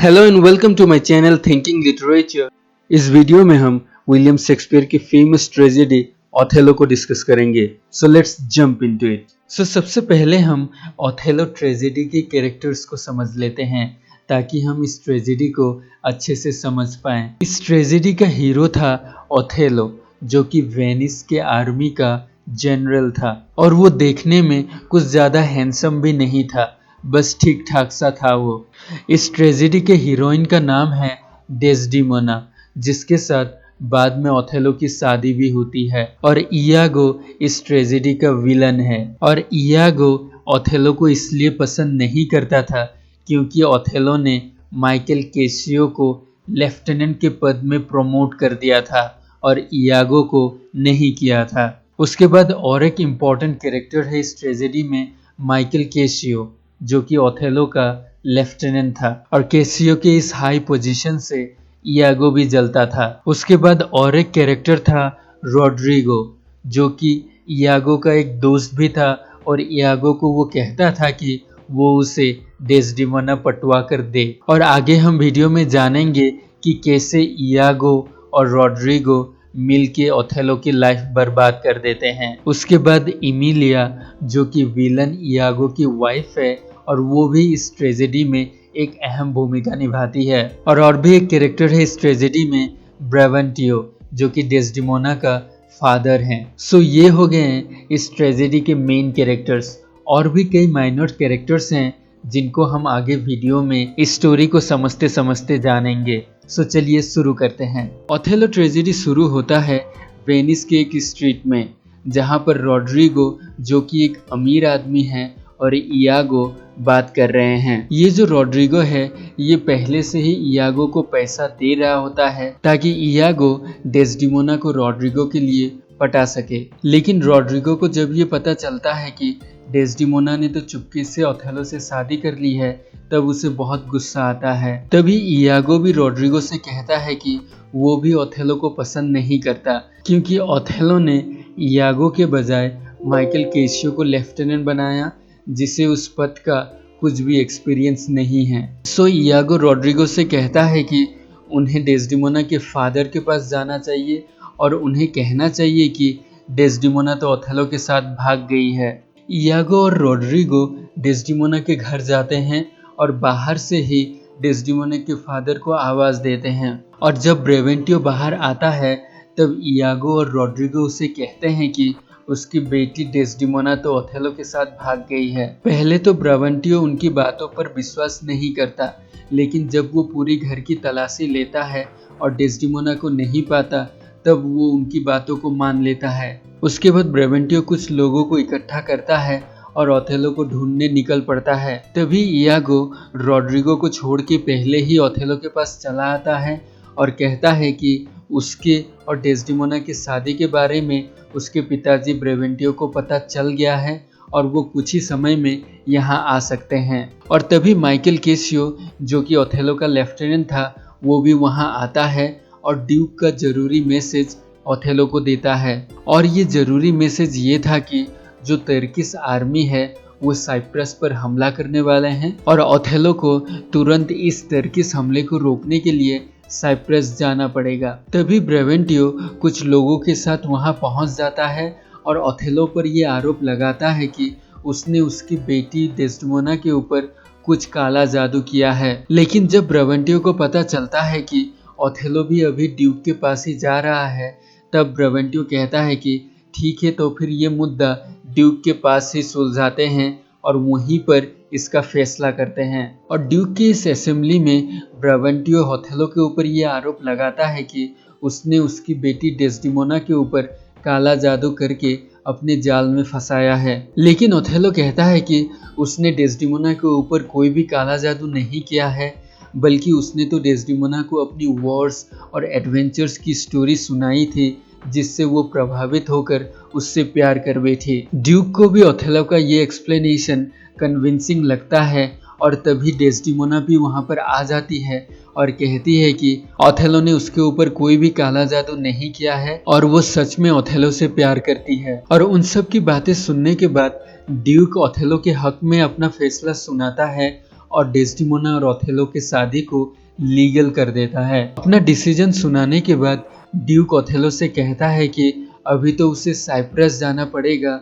Hello and welcome to my channel thinking literature. इस वीडियो में हम विलियम शेक्सपियर की फेमस ट्रेजेडी ओथेलो को डिस्कस करेंगे। So let's jump into it. सबसे पहले हम ओथेलो ट्रेजेडी के कैरेक्टर्स को समझ लेते हैं ताकि हम इस ट्रेजेडी को अच्छे से समझ पाएं। इस ट्रेजेडी का हीरो था ओथेलो, जो कि वेनिस के आर्मी का जनरल था और वो देखने में कुछ ज़्यादा हैंडसम भी नहीं था, बस ठीक ठाक सा था वो। इस ट्रेजेडी के हीरोइन का नाम है डेस्डिमोना, जिसके साथ बाद में ओथेलो की शादी भी होती है। और इयागो इस ट्रेजेडी का विलन है। और इयागो ओथेलो को इसलिए पसंद नहीं करता था क्योंकि ओथेलो ने माइकल कैसियो को लेफ्टिनेंट के पद में प्रमोट कर दिया था और इयागो को नहीं किया था। उसके बाद और एक इम्पॉर्टेंट कैरेक्टर है इस ट्रेजेडी में, माइकल कैसियो, जो कि ओथेलो का लेफ्टिनेंट था और कैसियो के इस हाई पोजीशन से इयागो भी जलता था। उसके बाद और एक कैरेक्टर था रोड्रिगो, जो कि इयागो का एक दोस्त भी था और इयागो को वो कहता था कि वो उसे डेस्डिमोना पटवा कर दे। और आगे हम वीडियो में जानेंगे कि कैसे इयागो और रोड्रिगो मिलके ओथेलो की लाइफ बर्बाद कर देते हैं। उसके बाद इमिलिया, जो कि विलन इयागो की वाइफ है, और वो भी इस ट्रेजेडी में एक अहम भूमिका निभाती है। और भी एक कैरेक्टर है इस ट्रेजेडी में, ब्रेवेंटियो, जो कि डेस्डिमोना का फादर हैं। ये हो गए हैं इस ट्रेजेडी के मेन कैरेक्टर्स। और भी कई माइनर कैरेक्टर्स हैं जिनको हम आगे वीडियो में इस स्टोरी को समझते समझते जानेंगे। चलिए शुरू करते हैं। ओथेलो ट्रेजेडी शुरू होता है वेनिस के एक स्ट्रीट में, जहाँ पर रोड्रिगो, जो कि एक अमीर आदमी है, और इयागो बात कर रहे हैं। ये जो रोड्रिगो है, ये पहले से ही इयागो को पैसा दे रहा होता है ताकि इयागो डेस्डिमोना को रोड्रिगो के लिए पटा सके। लेकिन रोड्रिगो को जब ये पता चलता है कि डेस्डिमोना ने तो चुपके से ओथेलो से शादी कर ली है, तब उसे बहुत गुस्सा आता है। तभी इयागो भी रोड्रिगो से कहता है कि वो भी ओथेलो को पसंद नहीं करता क्योंकि ओथेलो ने इयागो के बजाय माइकल कैसियो को लेफ्टिनेंट बनाया, जिसे उस पद का कुछ भी एक्सपीरियंस नहीं है। इयागो रोड्रिगो से कहता है कि उन्हें डेस्डिमोना के फादर के पास जाना चाहिए और उन्हें कहना चाहिए कि डेस्डिमोना तो ओथेलो के साथ भाग गई है। इयागो और रोड्रिगो डेस्डिमोना के घर जाते हैं और बाहर से ही डेस्डिमोना के फादर को आवाज़ देते हैं। और जब ब्रेवेंटियो बाहर आता है, तब इयागो और रोड्रिगो उसे कहते हैं कि उसकी बेटी डेस्डिमोना तो ओथेलो के साथ भाग गई है। पहले तो ब्रेवेंटियो उनकी बातों पर विश्वास नहीं करता, लेकिन जब वो पूरी घर की तलाशी लेता है और डेस्डिमोना को नहीं पाता, तब वो उनकी बातों को मान लेता है। उसके बाद ब्रेवेंटियो कुछ लोगों को इकट्ठा करता है और ओथेलो को ढूंढने निकल पड़ता है। तभी इयागो रोड्रिगो को छोड़ के पहले ही ओथेलो के पास चला आता है और कहता है कि उसके और डेस्डिमोना की शादी के बारे में उसके पिताजी ब्रेवेंटियो को पता चल गया है और वो कुछ ही समय में यहाँ आ सकते हैं। और तभी माइकल कैसियो, जो कि ओथेलो का लेफ्टिनेंट था, वो भी वहाँ आता है और ड्यूक का जरूरी मैसेज ओथेलो को देता है। और ये जरूरी मैसेज ये था कि जो टर्किश आर्मी है वो साइप्रस पर हमला करने वाले हैं और ओथेलो को तुरंत इस टर्किश हमले को रोकने के लिए साइप्रस जाना पड़ेगा। तभी ब्रेवेंटियो कुछ लोगों के साथ वहां पहुंच जाता है और ओथेलो पर यह आरोप लगाता है कि उसने उसकी बेटी डेस्डिमोना के ऊपर कुछ काला जादू किया है। लेकिन जब ब्रेवेंटियो को पता चलता है कि ओथेलो भी अभी ड्यूक के पास ही जा रहा है, तब ब्रेवेंटियो कहता है कि ठीक है, तो फिर ये मुद्दा ड्यूक के पास ही सुलझाते हैं और वहीं पर इसका फैसला करते हैं। और ड्यूक की इस असेंबली में ब्रेवेंटियो ओथेलो के ऊपर ये आरोप लगाता है कि उसने उसकी बेटी डेस्डिमोना के ऊपर काला जादू करके अपने जाल में फंसाया है। लेकिन ओथेलो कहता है कि उसने डेस्डिमोना के ऊपर कोई भी काला जादू नहीं किया है, बल्कि उसने तो डेस्डिमोना को अपनी वॉर्स और एडवेंचर्स की स्टोरी सुनाई थी, जिससे वो प्रभावित होकर उससे प्यार कर बैठी। ड्यूक को भी ओथेलो का ये एक्सप्लेनेशन कन्विंसिंग लगता है और तभी डेस्डिमोना भी वहाँ पर आ जाती है और कहती है कि ओथेलो ने उसके ऊपर कोई भी काला जादू नहीं किया है और वो सच में ओथेलो से प्यार करती है। और उन सब की बातें सुनने के बाद ड्यूक ओथेलो के हक में अपना फैसला सुनाता है और डेस्टिमोना और ओथेलो के शादी को लीगल कर देता है। अपना डिसीजन सुनाने के बाद ड्यूक ओथेलो से कहता है कि अभी तो उसे साइप्रस जाना पड़ेगा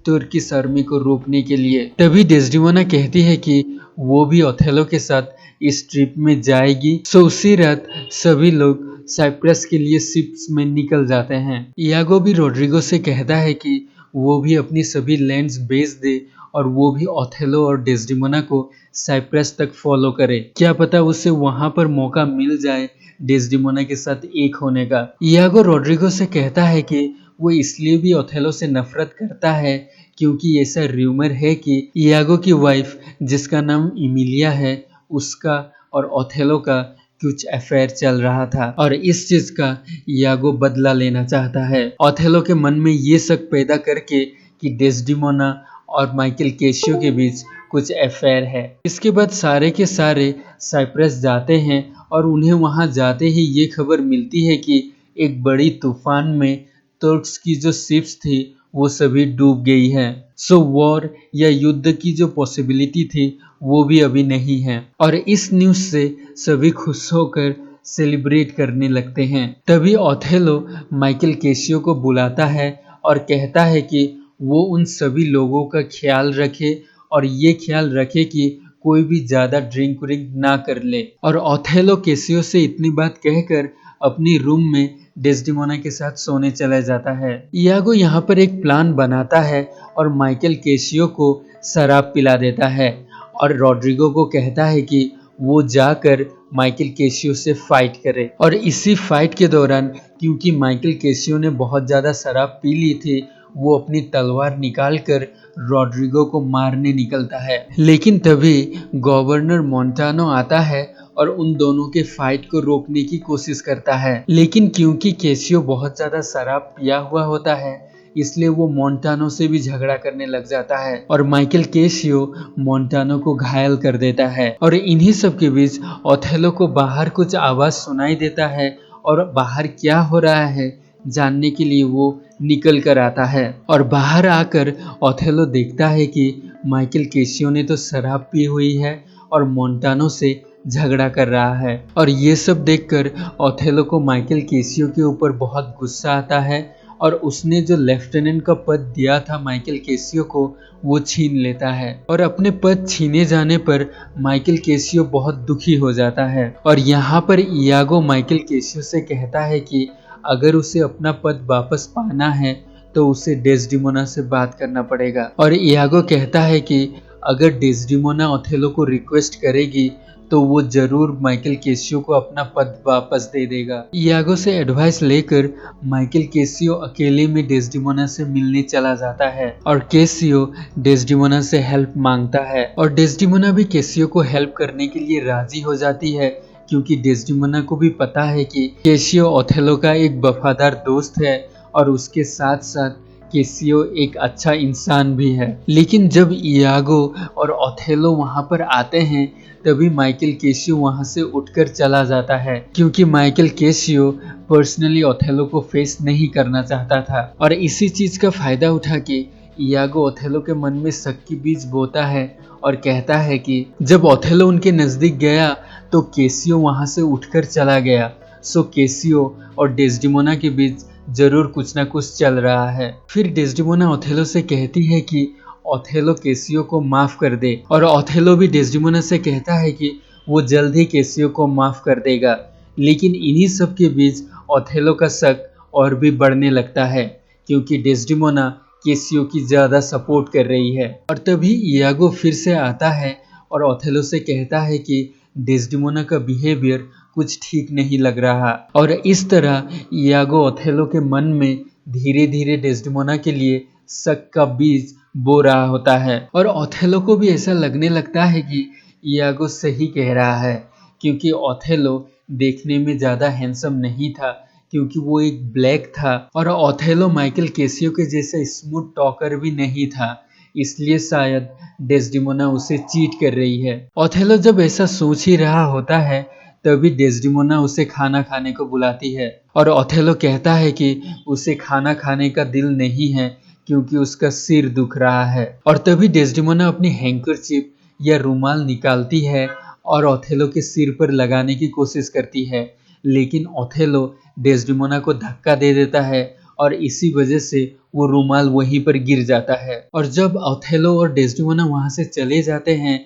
तुर्किश आर्मी को रोकने के लिए। तभी डेस्टिमोना कहती है कि वो भी ओथेलो के साथ इस ट्रिप में जाएगी। सो उसी रात सभी लोग साइप्रस के लिए शिप्स में निकल जाते हैं। इयागो भी रोड्रिगो से कहता है कि वो भी अपनी सभी लैंड्स बेच दे और वो भी ओथेलो और डेस्टिमोना को साइप्रस तक फॉलो करे। क्या पता उसे वहां पर मौका मिल जाए डेस्टिमोना के साथ एक होने का। इयागो रोड्रिगो से कहता है कि वो इसलिए भी ओथेलो से नफरत करता है क्योंकि ऐसा र्यूमर है कि इयागो की वाइफ जिसका नाम इमिलिया है उसका और ओथेलो का कुछ अफेयर चल रहा था और इस चीज का इयागो बदला लेना चाहता है। ओथेलो के मन में ये शक पैदा करके कि डेस्टिमोना और माइकल केशियो के बीच कुछ अफेयर है। इसके बाद सारे के सारे साइप्रस जाते हैं और उन्हें वहां जाते ही ये खबर मिलती है कि एक बड़ी तूफान में तुर्क्स की जो शिप्स थी वो सभी डूब गई हैं। सो वॉर या युद्ध की जो पॉसिबिलिटी थी वो भी अभी नहीं है और इस न्यूज से सभी खुश होकर सेलिब्रेट करने लगते हैं। तभी ओथेलो माइकल केशियो को बुलाता है और कहता है कि वो उन सभी लोगों का ख्याल रखे और ये ख्याल रखे कि कोई भी ज्यादा ड्रिंक व्रिंक ना कर ले। और ओथेलो केशियो से इतनी बात कहकर अपनी रूम में डेस्टिमोना के साथ सोने चला जाता है। इयागो यहाँ पर एक प्लान बनाता है और माइकल केशियो को शराब पिला देता है और रोड्रिगो को कहता है कि वो जाकर माइकल केशियो से फाइट करे। और इसी फाइट के दौरान क्योंकि माइकल केशियो ने बहुत ज़्यादा शराब पी ली थी वो अपनी तलवार निकालकर रोड्रिगो को मारने निकलता है। लेकिन तभी गवर्नर मोंटानो आता है और उन दोनों के फाइट को रोकने की कोशिश करता है। लेकिन क्योंकि केशियो बहुत ज़्यादा शराब पिया हुआ होता है इसलिए वो मोंटानो से भी झगड़ा करने लग जाता है और माइकल केशियो मोंटानो को घायल कर देता है। और इन्हीं सब के बीच ओथेलो को बाहर कुछ आवाज सुनाई देता है और बाहर क्या हो रहा है जानने के लिए वो निकल कर आता है और बाहर आकर ओथेलो देखता है कि माइकल केशियो ने तो शराब पी हुई है और मोंटानो से झगड़ा कर रहा है। और ये सब देखकर ओथेलो को माइकल केशियो के ऊपर बहुत गुस्सा आता है और उसने जो लेफ्टिनेंट का पद दिया था माइकल केशियो को वो छीन लेता है और अपने पद छीने जाने पर माइकल केशियो बहुत दुखी हो जाता है। और यहाँ पर इयागो माइकल केशियो से कहता है कि अगर उसे अपना पद वापस पाना है तो उसे डेस्टिमोना से बात करना पड़ेगा। और इयागो कहता है कि अगर डेस्टिमोना ओथेलो को रिक्वेस्ट करेगी तो वो जरूर माइकल केशियो को अपना पद वापस दे देगा। इयागो से एडवाइस लेकर माइकल केशियो अकेले में डेस्टिमोना से मिलने चला जाता है और केशियो डेस्टिमोना से हेल्प मांगता है और डेस्टिमोना भी केशियो को हेल्प करने के लिए राजी हो जाती है क्योंकि डेस्टिमोना को भी पता है कि केशियो ओथेलो का एक वफादार दोस्त है और उसके साथ साथ केशियो एक अच्छा इंसान भी है। लेकिन जब इयागो और ओथेलो वहां पर आते हैं तभी माइकल केशियो वहां से उठकर चला जाता है क्योंकि माइकल केशियो पर्सनली ओथेलो को फेस नहीं करना चाहता था। और इसी चीज का फायदा उठा के इयागो ओथेलो के मन में शक की बीज बोता है और कहता है कि जब ओथेलो उनके नजदीक गया तो केशियो वहां से उठकर चला गया। सो केशियो और डेस्टिमोना के बीच जरूर कुछ ना कुछ चल रहा है। फिर डेस्टिमोना ओथेलो से कहती है कि ओथेलो केशियो को माफ कर दे और ओथेलो भी डेस्टिमोना से कहता है कि वो जल्द ही केशियो को माफ कर देगा। लेकिन इन्हीं सब के बीच ओथेलो का शक और भी बढ़ने लगता है क्योंकि डेस्टिमोना केशियो की ज्यादा सपोर्ट कर रही है। और तभी इयागो फिर से आता है और ओथेलो से कहता है कि डेस्टिमोना का बिहेवियर कुछ ठीक नहीं लग रहा और इस तरह इयागो ओथेलो के मन में धीरे धीरे डेस्टिमोना के लिए शक का बीज बो रहा होता है। और ओथेलो को भी ऐसा लगने लगता है कि इयागो सही कह रहा है क्योंकि ओथेलो देखने में ज्यादा हैंडसम नहीं था क्योंकि वो एक ब्लैक था और ओथेलो माइकल केशियो के जैसा स्मूथ टॉकर भी नहीं था इसलिए शायद डेस्टिमोना उसे चीट कर रही है। ओथेलो जब ऐसा सोच ही रहा होता है तभी डेस्टिमोना उसे खाना खाने को बुलाती है और ओथेलो कहता है कि उसे खाना खाने का दिल नहीं है क्योंकि उसका सिर दुख रहा है। और तभी डेस्टिमोना अपनी हैंकरचीफ यह रुमाल निकालती है और ओथेलो के सिर पर लगाने की कोशिश करती है, लेकिन ओथेलो डेस्डेमोना को धक्का दे देता है और इसी वजह से वो रुमाल वहीं पर गिर जाता है। और जब ओथेलो और डेस्डेमोना वहां से चले जाते हैं,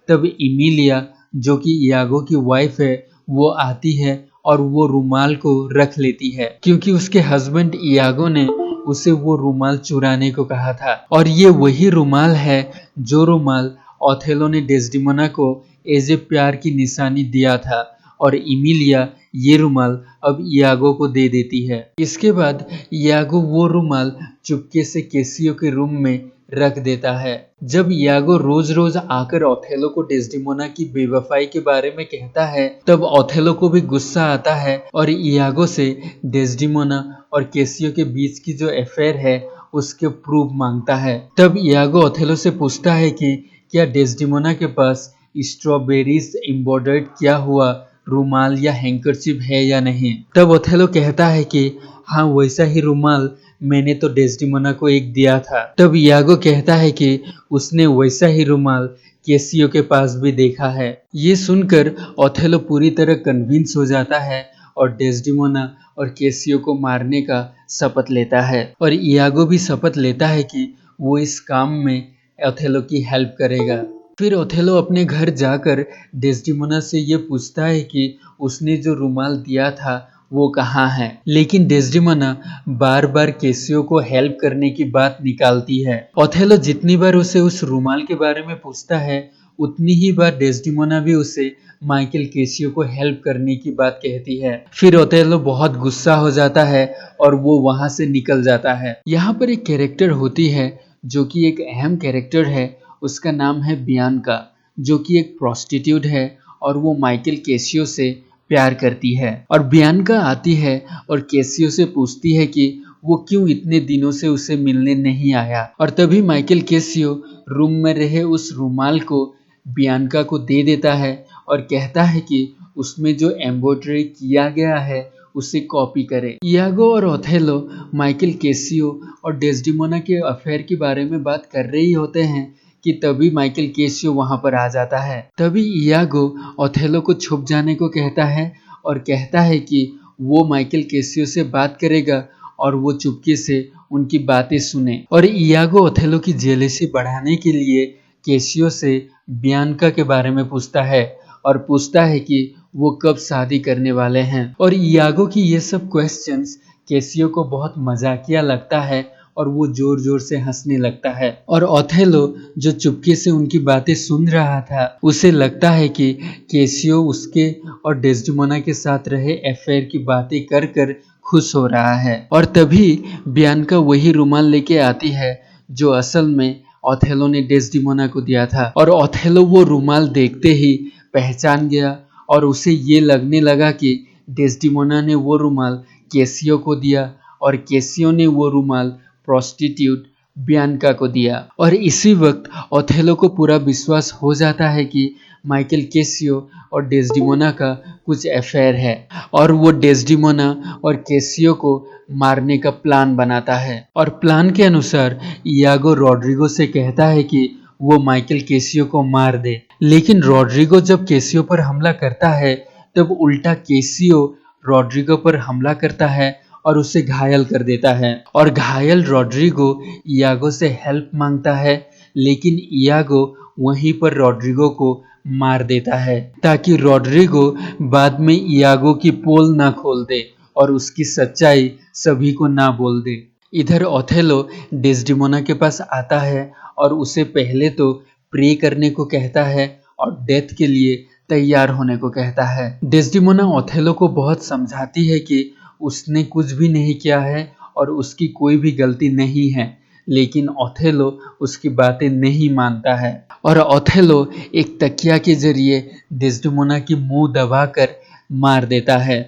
तब इमिलिया जो कि इयागो की वाइफ है वो आती है और वो रुमाल को रख लेती है, क्योंकि उसके हस्बैंड इयागो ने उसे वो रुमाल चुराने को कहा था। और ये वही रुमाल है जो रुमाल ओथेलो ने डेस्डेमोना को एज ए प्यार की निशानी दिया था, और इमिलिया ये रुमाल अब इयागो को दे देती है। इसके बाद इयागो वो रुमाल चुपके से केसियो के रूम में रख देता है। जब इयागो रोज रोज आकर ओथेलो को डेस्डेमोना की बेवफाई के बारे में कहता है, तब ओथेलो को भी गुस्सा आता है और इयागो से डेस्डेमोना और केसियो के बीच की जो अफेयर है उसके प्रूफ मांगता है। तब इयागो ओथेलो से पूछता है कि क्या डेस्डेमोना के पास स्ट्रॉबेरीज एम्ब्रॉयडर्ड किया हुआ रुमाल या हैंकरचिप है या नहीं। तब ओथेलो कहता है कि हाँ, वैसा ही रुमाल मैंने तो डेस्डेमोना को एक दिया था। तब इयागो कहता है कि उसने वैसा ही रुमाल केसियो के पास भी देखा है। ये सुनकर ओथेलो पूरी तरह कन्विंस हो जाता है और डेस्डेमोना और केसियो को मारने का शपथ लेता है, और इयागो भी शपथ लेता है कि वो इस काम में ओथेलो की हेल्प करेगा। फिर ओथेलो अपने घर जाकर डेस्डेमोना से ये पूछता है कि उसने जो रुमाल दिया था वो कहाँ है, लेकिन डेस्डेमोना बार बार केसियो को हेल्प करने की बात निकालती है। ओथेलो जितनी बार उसे उस रुमाल के बारे में पूछता है, उतनी ही बार डेस्डेमोना भी उसे माइकल केसियो को हेल्प करने की बात कहती है। फिर ओथेलो बहुत गुस्सा हो जाता है और वो वहां से निकल जाता है। यहाँ पर एक कैरेक्टर होती है जो कि एक अहम कैरेक्टर है, उसका नाम है बियांका, जो कि एक प्रोस्टिट्यूट है और वो माइकल केसियो से प्यार करती है। और बियांका आती है और केसियो से पूछती है कि वो क्यों इतने दिनों से उसे मिलने नहीं आया, और तभी माइकल केसियो रूम में रहे उस रुमाल को बियांका को दे देता है और कहता है कि उसमें जो एम्ब्रॉयडरी किया गया है उसे कॉपी करे। इयागो और ओथेलो माइकल केसियो और डेस्डेमोना के अफेयर के बारे में बात कर रही होते हैं कि तभी माइकल केसियो वहां पर आ जाता है। तभी इयागो ओथेलो को छुप जाने को कहता है और कहता है कि वो माइकल केसियो से बात करेगा और वो चुपके से उनकी बातें सुने। और इयागो ओथेलो की जेलेसी बढ़ाने के लिए केसियो से बियांका के बारे में पूछता है और पूछता है कि वो कब शादी करने वाले हैं। और इयागो की ये सब क्वेश्चंस केसियो को बहुत मजाकिया लगता है और वो जोर जोर से हंसने लगता है। और ओथेलो जो चुपके से उनकी बातें सुन रहा था, उसे लगता है कि केसियो उसके और डेस्डेमोना के साथ रहे अफेयर की बातें कर कर खुश हो रहा है। और तभी बियांका वही रुमाल लेके आती है जो असल में ओथेलो ने डेस्डेमोना को दिया था। और ओथेलो वो रुमाल देखते ही पहचान गया और उसे ये लगने लगा कि डेस्डेमोना ने वो रुमाल केसियो को दिया और केसियो ने वो रुमाल प्रोस्टिट्यूट बियांका को दिया। और इसी वक्त ओथेलो को पूरा विश्वास हो जाता है कि माइकल केसियो और डेस्डेमोना का कुछ अफेयर है, और वो डेस्डेमोना और केसियो को मारने का प्लान बनाता है। और प्लान के अनुसार इयागो रॉड्रिगो से कहता है कि वो माइकल केसियो को मार दे, लेकिन रॉड्रिगो जब केसियो पर हमला करता है तब उल्टा केसियो रॉड्रिगो पर हमला करता है और उसे घायल कर देता है। और घायल रॉड्रिगो इयागो से हेल्प मांगता है, लेकिन इयागो वहीं पर रॉड्रिगो को मार देता है ताकि रॉड्रिगो बाद में इयागो की पोल ना खोल दे और उसकी सच्चाई सभी को ना बोल दे। इधर ओथेलो डेस्डेमोना के पास आता है और उसे पहले तो प्रे करने को कहता है और डेथ के लिए तैयार होने को कहता है। डेस्डेमोना ओथेलो को बहुत समझाती है कि उसने कुछ भी नहीं किया है और उसकी कोई भी गलती नहीं है, लेकिन ओथेलो उसकी बातें नहीं मानता है और ओथेलो एक तकिया के जरिए डेस्डेमोना की मुंह दबाकर मार देता है।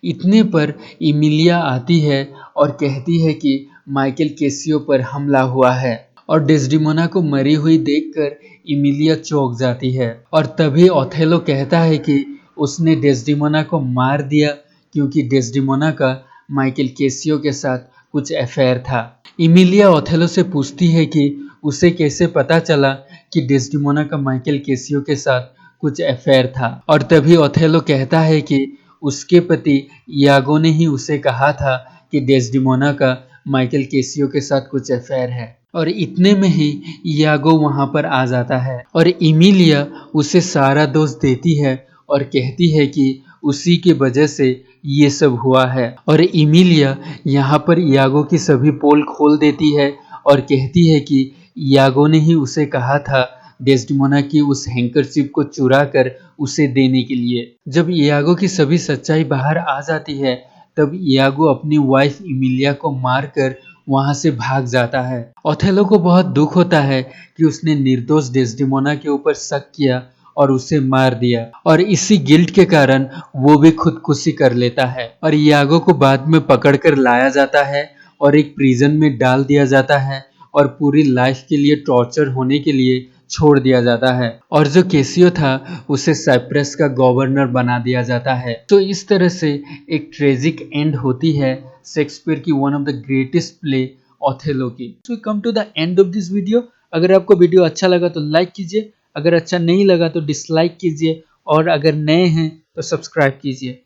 इतने पर इमिलिया आती है और कहती है कि माइकल केसियो पर हमला हुआ है, और डेस्डेमोना को मरी हुई देखकर इमिलिया चौंक जाती है। और तभी ओथेलो कहता है कि उसने डेस्डेमोना को मार दिया क्योंकि डेस्डेमोना का माइकल केसियो के साथ कुछ अफेयर था। इमिलिया ओथेलो से पूछती है कि उसे कैसे पता चला कि डेस्डिमोना का माइकल कैसियो के साथ कुछ अफेयर था और तभी ओथेलो कहता है कि उसके पति यागो ने ही उसे कहा था कि डेस्डिमोना का माइकल कैसियो के साथ कुछ अफेयर है। और इतने में ही यागो वहां पर आ जाता है और इमिलिया उसे सारा दोष देती है और कहती है कि उसी की वजह से ये सब हुआ है। और इमिलिया यहाँ पर यागो की सभी पोल खोल देती है और कहती है कि यागो ने ही उसे कहा था डेस्डिमोना की उस हैंकरशिप को चुरा कर उसे देने के लिए। जब यागो की सभी सच्चाई बाहर आ जाती है तब यागो अपनी वाइफ इमिलिया को मारकर वहां से भाग जाता है। ओथेलो को बहुत दुख होता है कि उसने निर्दोष डेस्डिमोना के ऊपर शक किया और उसे मार दिया और इसी गिल्ट के कारण वो भी खुदकुशी कर लेता है और यागो को बाद में पकड़कर लाया जाता है और एक प्रिजन में डाल दिया जाता है और पूरी लाइफ के लिए टॉर्चर होने के लिए छोड़ दिया जाता है और जो केसियो था उसे साइप्रस का गवर्नर बना दिया जाता है। तो इस तरह से एक ट्रेजिक एंड होती है शेक्सपियर की one of the greatest play Othello की। So come to the end of this video. अगर आपको वीडियो अच्छा लगा तो लाइक कीजिए, अगर अच्छा नहीं लगा तो डिसलाइक कीजिए और अगर नए हैं तो सब्सक्राइब कीजिए।